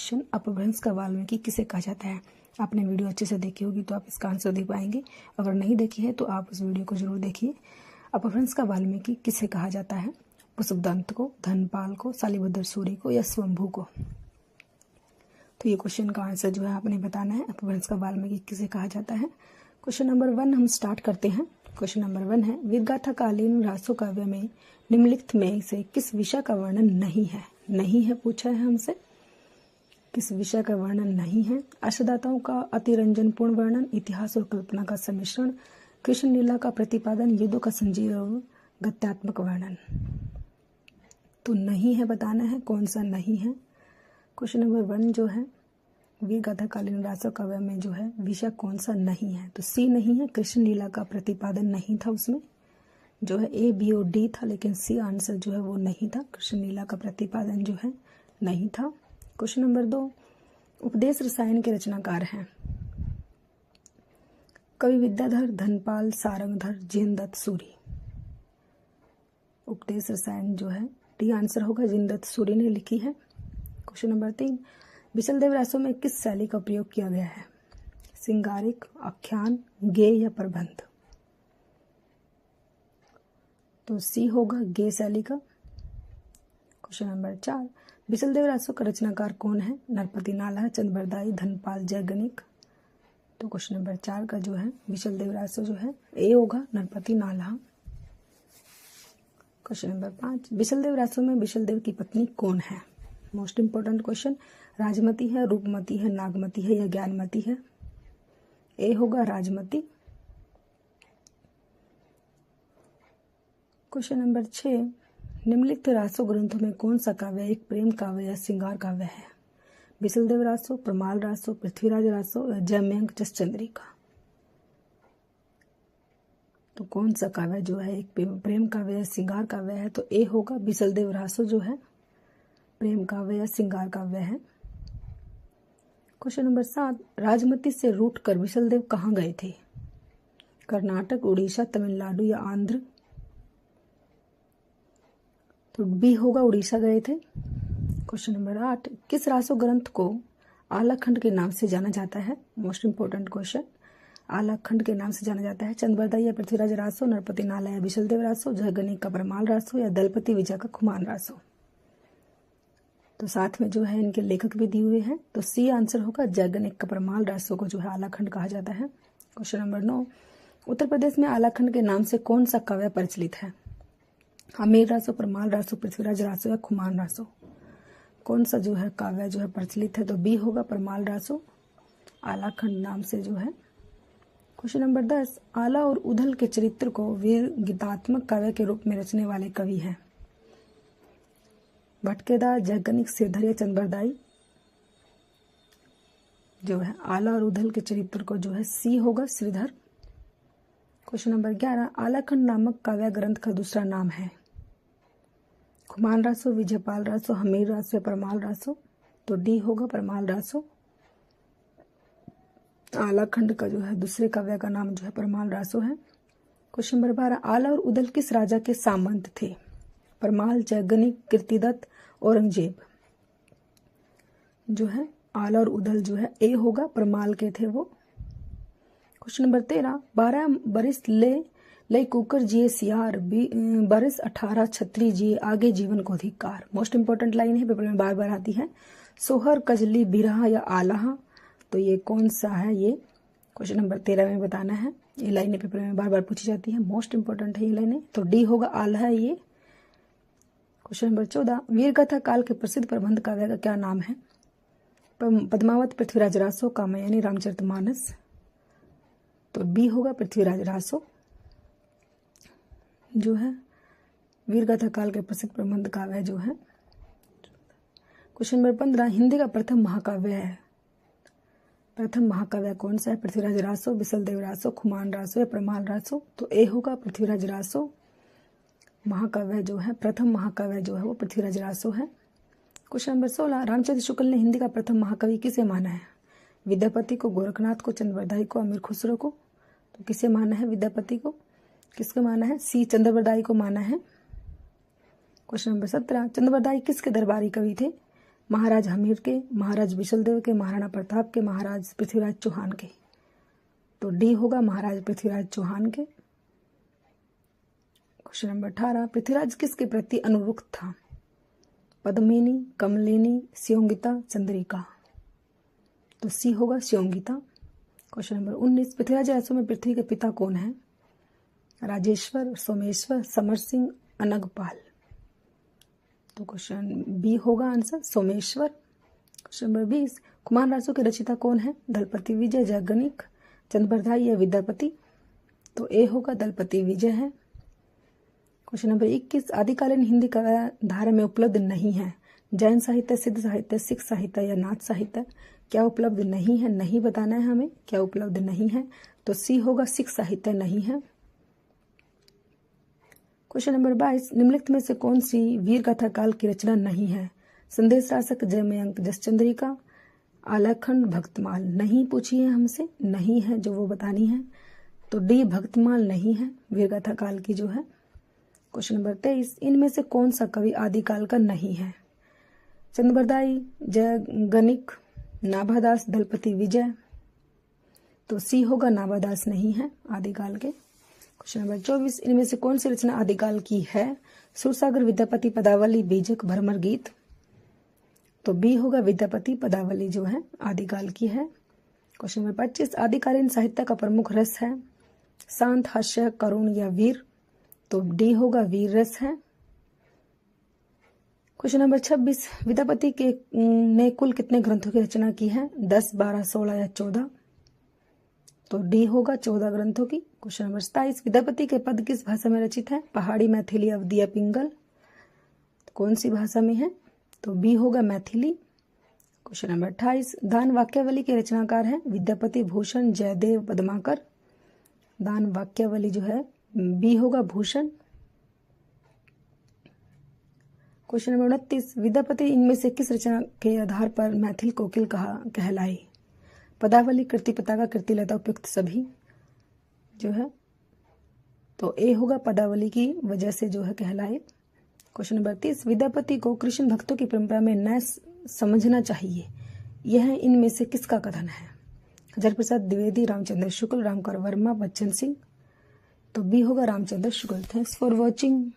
Question, अपभ्रंश का वाल्मीकि किसे कहा जाता है। आपने वीडियो अच्छे से देखी होगी तो आप इसका आंसर दे पाएंगे। अगर नहीं देखी है तो आप उस वीडियो को जरूर देखिए। अपभ्रंश का वाल्मीकि किसे कहा जाता है। पुष्पदंत को, धनपाल को, शालिभद्र सूरी को या स्वयंभू को। तो ये क्वेश्चन का आंसर जो है आपने बताना है। अपभ्रंश का वाल्मीकि किसे कहा जाता है। क्वेश्चन नंबर 1 हम स्टार्ट करते हैं। क्वेश्चन नंबर 1 है, वीरगाथा कालीन रासो काव्य में निम्नलिखित में से किस विषय का वर्णन नहीं है। नहीं है पूछा है हमसे, किस विषय का वर्णन नहीं है। अष्टदाताओं का अतिरंजन पूर्ण वर्णन, इतिहास और कल्पना का सम्मिश्रण, कृष्ण लीला का प्रतिपादन, युद्धों का संजीव और गत्यात्मक वर्णन। तो नहीं है बताना है, कौन सा नहीं है। क्वेश्चन नंबर 1 जो है, वीरगाथा कालीन रासो काव्य में जो है विषय कौन सा नहीं है। तो सी नहीं है, कृष्ण लीला का प्रतिपादन नहीं था उसमें, जो है ए बी और डी था, लेकिन सी आंसर जो है वो नहीं था। कृष्ण लीला का प्रतिपादन जो है नहीं था। क्वेश्चन नंबर 2, उपदेश रसायन के रचनाकार हैं कवि विद्याधर, धनपाल, सारंगधर, जिनदत्त सूरी। उपदेश रसायन जो है डी आंसर होगा, जिनदत्त सूरी ने लिखी है। क्वेश्चन नंबर 3, बिचलदेव रासों में किस शैली का प्रयोग किया गया है। सिंगारिक, आख्यान, गेय या प्रबंध। तो सी होगा गेय शैली का। क्वेश्चन नंबर 4, बिचलदेव रासों का रचनाकार कौन है। नरपति नालाह, चंद्रबरदाई, धनपाल, जयगणिक। तो क्वेश्चन नंबर 4 का जो है बिचलदेव रासों जो है ए होगा, नरपति नालाह। क्वेश्चन नंबर 5, बिचलदेव रासों में बिचलदेव की पत्नी कौन है। मोस्ट इंपोर्टेंट क्वेश्चन, राजमती है, रूपमती है, नागमती है या ज्ञानमती है। ए होगा राजमती। क्वेश्चन नंबर 6, निम्नलिखित रासो ग्रंथों में कौन सा काव्य एक प्रेम काव्य या श्रृंगार काव्य है। बिचलदेव रासो, प्रमाल रासो, पृथ्वीराज रासो या जयमंक जसचंद्रिका। तो कौन सा काव्य जो है एक प्रेम काव्य या श्रृंगार काव्य है। तो ए होगा, बिचलदेव रासो जो है प्रेम काव्य या श्रृंगार काव्य है। क्वेश्चन नंबर 7, राजमती से रूठकर बिचलदेव कहाँ गए थे। कर्नाटक, उड़ीसा, तमिलनाडु या आंध्र। तो बी होगा, उड़ीसा गए थे। क्वेश्चन नंबर 8, किस रासो ग्रंथ को आलाखंड के नाम से जाना जाता है। मोस्ट इंपोर्टेंट क्वेश्चन, आलाखंड के नाम से जाना जाता है। चंद्रबरदाई या पृथ्वीराज रासो, नरपति नालाह या बिचलदेव रासो, जयगणिक का परमाल रासो या दलपति विजय का खुमान रासो। तो साथ में जो है इनके लेखक भी दिए हुए हैं। तो सी आंसर होगा, जयगणिक का परमाल रासो को जो है आलाखंड कहा जाता है। क्वेश्चन नंबर 9, उत्तर प्रदेश में आलाखंड के नाम से कौन सा काव्य प्रचलित है। हमीर रासो, परमाल रासो, पृथ्वीराज रासो या खुमान रासो। कौन सा जो है काव्य जो है प्रचलित है। तो बी होगा, परमाल रासो आलाखंड नाम से जो है। क्वेश्चन नंबर 10, आला और उधल के चरित्र को वीर गीतात्मक काव्य के रूप में रचने वाले कवि हैं। भटकेदार, जयगणिक, सिरधर या चंद्रबरदाई। जो है आला और उधल के चरित्र को जो है सी होगा, श्रीधर। क्वेश्चन नंबर 11, आलाखंड नामक काव्य ग्रंथ का दूसरा नाम है। खुमान रासो, विजयपाल रासो, हमीर रासो या परमाल रासो। तो डी होगा, परमाल रासो। आलाखंड का जो है दूसरे काव्य का नाम जो है परमाल रासो है। क्वेश्चन नंबर 12, आला और उदल किस राजा के सामंत थे। परमाल, जयगणिक, कीर्तिदत्त, औरंगजेब। जो है आला और उदल जो है ए होगा, परमाल के थे वो। क्वेश्चन नंबर 13, 12 बरिस ले कुकर जिए सियार, बरिस 18 छत्री जिए, आगे जीवन को अधिकार। मोस्ट इंपोर्टेंट लाइन है, पेपर में बार बार आती है। सोहर, कजली, बिरहा या आलाहा। तो ये कौन सा है, ये क्वेश्चन नंबर 13 में बताना है। ये लाइनें पेपर में बार बार पूछी जाती है, मोस्ट इंपोर्टेंट है ये लाइनें। तो डी होगा, आल्हा है ये। क्वेश्चन नंबर 14, वीरगाथा काल के प्रसिद्ध प्रबंध काव्य का क्या नाम है। पद्मावत, पृथ्वीराज रासो, कामयानी, रामचरितमानस। तो बी होगा, पृथ्वीराज रासो। जो है वीरगाथा काल के प्रसिद्ध प्रबंध काव्य जो है। क्वेश्चन नंबर 15, हिंदी का प्रथम महाकाव्य है। प्रथम महाकाव्य कौन सा है। पृथ्वीराज रासो, बिचलदेव रासो, खुमान रासो या परमाल रासो। तो ए होगा, पृथ्वीराज रासो। महाकाव्य जो है, प्रथम महाकाव्य जो है वो पृथ्वीराज रासो है। क्वेश्चन नंबर 16, रामचंद्र शुक्ल ने हिंदी का प्रथम महाकवि किसे माना है। विद्यापति को, गोरखनाथ को, चंद्रबरदाई को, अमीर खुसरो को। तो किसे माना है, विद्यापति को। किसको माना है, सी चंद्रबरदाई को माना है। क्वेश्चन नंबर 17, चंद्रबरदाई किसके दरबारी कवि थे। महाराज हमीर के, महाराज विशलदेव के, महाराणा प्रताप के, महाराज पृथ्वीराज चौहान के। तो डी होगा महाराज पृथ्वीराज चौहान के। क्वेश्चन नंबर 18, पृथ्वीराज किसके प्रति अनुरक्त था? पद्मिनी, कमलिनी, स्योंगिता, चंद्रिका। तो सी होगा स्योंगिता। क्वेश्चन नंबर 19, पृथ्वीराज राजों में पृथ्वी के पिता कौन है? राजेश्वर, सोमेश्वर, समर सिंह, अनगपाल। तो क्वेश्चन बी होगा answer Someshwar. Question number 20, Kumar Raso के रचयिता कौन है? दलपति विजय, जयगणिक, चंद्रबरदाई या विद्यापति। तो ए होगा दलपति विजय है। क्वेश्चन नंबर 21, आदिकालीन हिंदी काव्यधारा में उपलब्ध नहीं है? जैन साहित्य, सिद्ध साहित्य, सिख साहित्य या नाथ साहित्य। क्या उपलब्ध नहीं है? नहीं बताना है हमें क्या उपलब्ध नहीं है। तो सी होगा सिख साहित्य नहीं है। क्वेश्चन नंबर 22, निम्नलिखित में से कौन सी वीर गाथा काल की रचना नहीं है? संदेश रासक, जयमयंक, जसचंद्रिका, आलाखंड, भक्तमाल। नहीं पूछी है हमसे, नहीं है जो वो बतानी है। तो डी भक्तमाल नहीं है वीर गाथा काल की जो है। क्वेश्चन नंबर 23, इनमें से कौन सा कवि आदिकाल का नहीं है? चंद्रबरदाई, जयगणिक, नाभादास, दलपति विजय। तो सी होगा नाभादास नहीं है आदिकाल के। क्वेश्चन नंबर 24, इनमें से कौन सी रचना आदिकाल की है? सुरसागर, विद्यापति, पदावली, बीजक, भ्रमर गीत। तो बी होगा विद्यापति पदावली जो है आदिकाल की है। क्वेश्चन नंबर 25, आदिकालीन साहित्य का प्रमुख रस है? शांत, हास्य, करुण या वीर। तो डी होगा वीर रस है। क्वेश्चन नंबर 26, विद्यापति के ने कुल कितने ग्रंथों की रचना की है? 10, 12, 16 या 14। तो डी होगा 14 ग्रंथों की। क्वेश्चन नंबर 27, विद्यापति के पद किस भाषा में रचित है? पहाड़ी, मैथिली, अवधी या पिंगल। कौन सी भाषा में है? तो बी होगा मैथिली। क्वेश्चन नंबर 28, दान वाक्यावली के रचनाकार है? विद्यापति, भूषण, जयदेव, पद्माकर। दान वाक्यावली जो है बी होगा भूषण। क्वेश्चन नंबर 29, विद्यापति इनमें से किस रचना के आधार पर मैथिल कोकिल कहलाई? पदावली, कृति पताका, कृति लता, उपयुक्त सभी जो है। तो ए होगा पदावली की वजह से जो है कहलाए। क्वेश्चन नंबर 30, विद्यापति को कृष्ण भक्तों की परंपरा में न समझना चाहिए, यह इनमें से किसका कथन है? हजारी प्रसाद द्विवेदी, रामचंद्र शुक्ल, रामकर वर्मा, बच्चन सिंह। तो बी होगा Ramchandra Shukla. Thanks for watching.